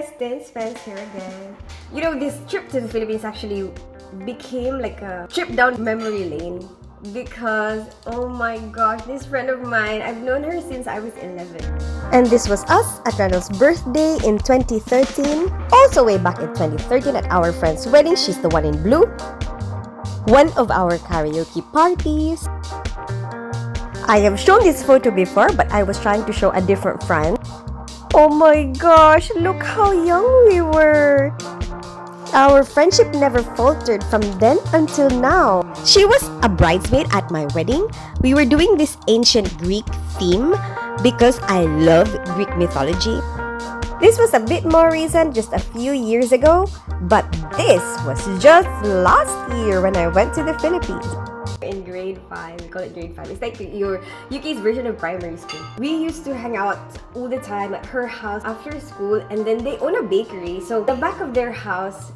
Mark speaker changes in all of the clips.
Speaker 1: guys, Spence here again. You know, this trip to the Philippines actually became like a trip down memory lane because, oh my gosh, this friend of mine, I've known her since I was 11. And this was us at Randall's birthday in 2013. Also way back in 2013 at our friend's wedding, she's the one in blue. One of our karaoke parties. I have shown this photo before, but I was trying to show a different friend. Oh my gosh, look how young we were! Our friendship never faltered from then until now. She was a bridesmaid at my wedding. We were doing this ancient Greek theme because I love Greek mythology. This was a bit more recent, just a few years ago, but this was just last year when I went to the Philippines. In grade 5, we call it grade 5. It's like your UK's version of primary school. We used to hang out all the time at her house after school, and then they own a bakery. So the back of their house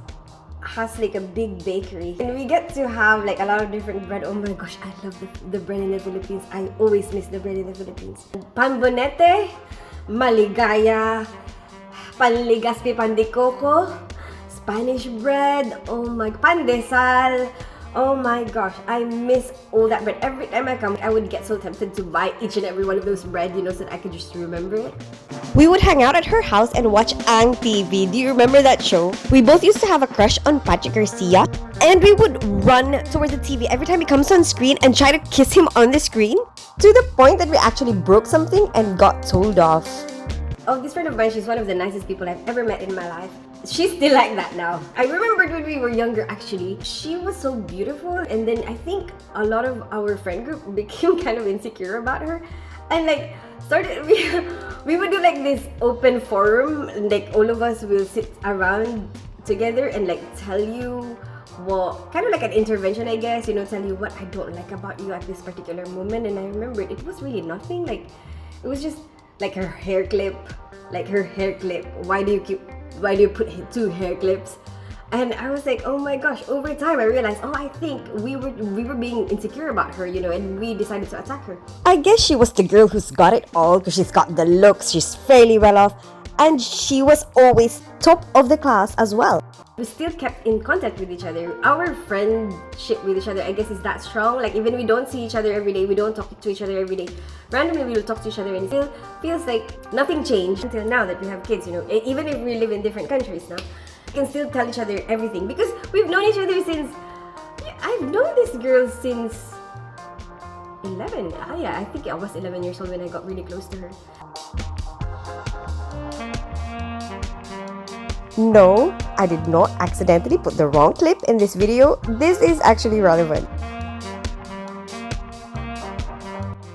Speaker 1: has like a big bakery, and we get to have like a lot of different bread. Oh my gosh, I love the bread in the Philippines. I always miss the bread in the Philippines. Pan bonete, maligaya, panligaspi pan de coco, Spanish bread, oh my, pandesal. Oh my gosh, I miss all that bread. Every time I come, I would get so tempted to buy each and every one of those bread, you know, so that I could just remember it. We would hang out at her house and watch Ang TV. Do you remember that show? We both used to have a crush on Patrick Garcia, and we would run towards the TV every time he comes on screen and try to kiss him on the screen, to the point that we actually broke something and got told off. Oh, this friend of mine, she's one of the nicest people I've ever met in my life. She's still like that now. I remembered when we were younger, actually. She was so beautiful, and then I think a lot of our friend group became kind of insecure about her. And like, we would do like this open forum, and like all of us will sit around together and like tell you what, kind of like an intervention, I guess, you know, tell you what I don't like about you at this particular moment. And I remember it was really nothing. Like, it was just like her hair clip. Why do you put 2 hair clips? And I was like, oh my gosh, over time I realized, oh, I think we were being insecure about her, you know, and we decided to attack her. I guess she was the girl who's got it all because she's got the looks, she's fairly well off, and she was always top of the class as well. We still kept in contact with each other. Our friendship with each other, I guess, is that strong. Like, even we don't see each other every day, we don't talk to each other every day. Randomly, we will talk to each other, and it still feels like nothing changed until now that we have kids, you know. Even if we live in different countries now, we can still tell each other everything because we've known each other since... I've known this girl since 11. Yeah, I think I was 11 years old when I got really close to her. No, I did not accidentally put the wrong clip in this video. This is actually relevant.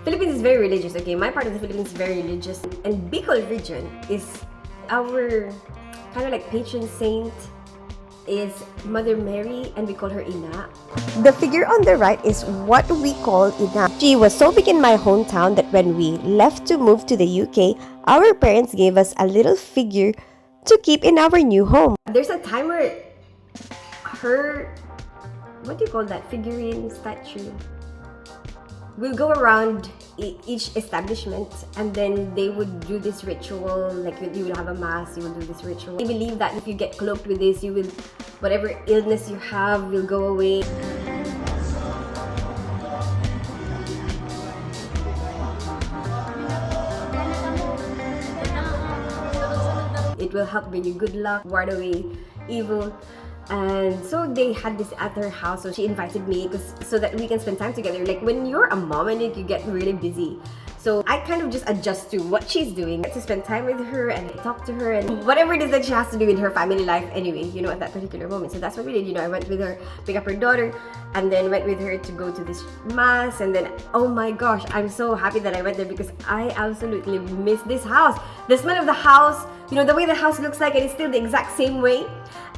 Speaker 1: Philippines is very religious, okay? My part of the Philippines is very religious. And Bicol region is our kind of like patron saint is Mother Mary, and we call her Ina. The figure on the right is what we call Ina. She was so big in my hometown that when we left to move to the UK, our parents gave us a little figure to keep in our new home. There's a time where her, what do you call that, figurine statue, will go around each establishment, and then they would do this ritual, like you will have a mass, you will do this ritual. They believe that if you get cloaked with this, you will, whatever illness you have will go away. It will help bring you good luck, ward away evil. And so they had this at her house, so she invited me so that we can spend time together. Like, when you're a mom and you get really busy, so I kind of just adjust to what she's doing, to spend time with her and talk to her and whatever it is that she has to do in her family life anyway, you know, at that particular moment. So that's what we did, you know. I went with her, pick up her daughter, and then went with her to go to this mass. And then, oh my gosh, I'm so happy that I went there because I absolutely miss this house. The smell of the house, you know, the way the house looks like, and it's still the exact same way.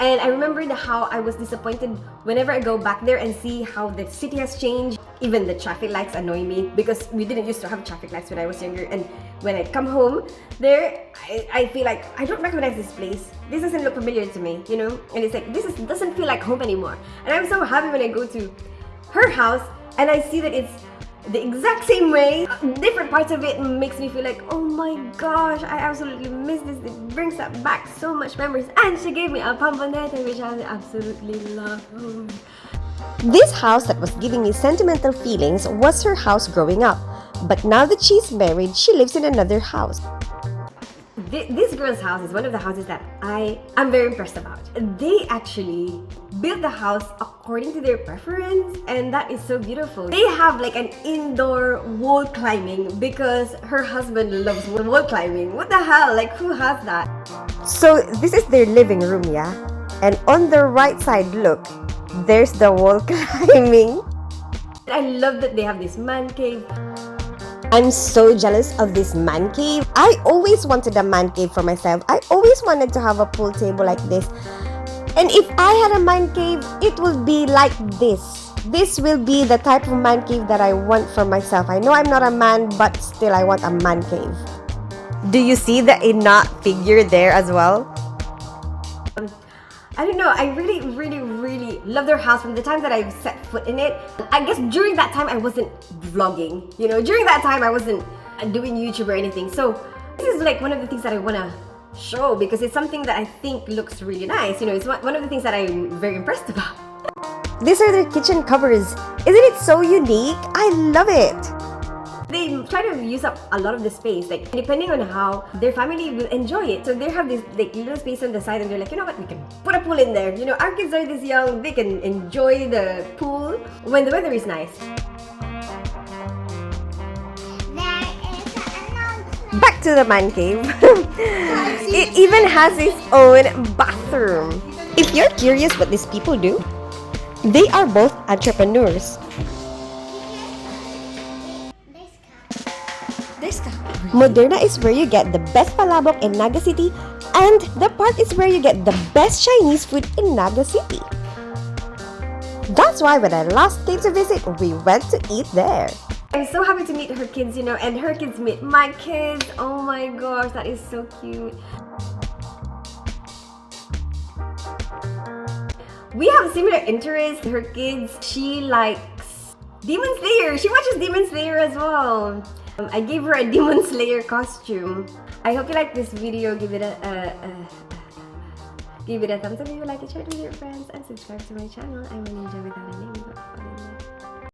Speaker 1: And I remember how I was disappointed whenever I go back there and see how the city has changed. Even the traffic lights annoy me because we didn't used to have traffic lights when I was younger. And when I come home there, I feel like I don't recognize this place. This doesn't look familiar to me, you know? And it's like, doesn't feel like home anymore. And I'm so happy when I go to her house and I see that it's the exact same way. Different parts of it makes me feel like, oh my gosh, I absolutely miss this. It brings back so much memories. And she gave me a pampanete, which I absolutely love.
Speaker 2: This house that was giving me sentimental feelings was her house growing up. But now that she's married, she lives in another house.
Speaker 1: This girl's house is one of the houses that I'm very impressed about. They actually built the house according to their preference, and that is so beautiful. They have like an indoor wall climbing because her husband loves wall climbing. What the hell? Like, who has that?
Speaker 2: So this is their living room, yeah? And on the right side, look, there's the wall climbing.
Speaker 1: I love that they have this man cave.
Speaker 2: I'm so jealous of this man cave. I always wanted a man cave for myself. I always wanted to have a pool table like this. And if I had a man cave, it would be like this. This will be the type of man cave that I want for myself. I know I'm not a man, but still I want a man cave. Do you see the Ina figure there as well?
Speaker 1: I don't know, I really love their house from the time that I set foot in it. I guess during that time I wasn't vlogging, you know, during that time I wasn't doing YouTube or anything. So this is like one of the things that I want to show because it's something that I think looks really nice. You know, it's one of the things that I'm very impressed about.
Speaker 2: These are their kitchen covers. Isn't it so unique? I love it.
Speaker 1: They try to use up a lot of the space, like depending on how their family will enjoy it. So they have this like little space on the side and they're like, you know what, we can put a pool in there. You know, our kids are this young, they can enjoy the pool when the weather is nice.
Speaker 2: Back to the man cave. It even has its own bathroom. If you're curious what these people do, they are both entrepreneurs. Moderna is where you get the best palabok in Naga City, and the park is where you get the best Chinese food in Naga City. That's why when I last came to visit, we went to eat there.
Speaker 1: I'm so happy to meet her kids, you know, and her kids meet my kids. Oh my gosh, that is so cute. We have similar interests. Her kids, she likes Demon Slayer. She watches Demon Slayer as well. I gave her a Demon Slayer costume. I hope you like this video. Give it a thumbs up if you like it, share it with your friends, and subscribe to my channel. I'm Ninja without a name.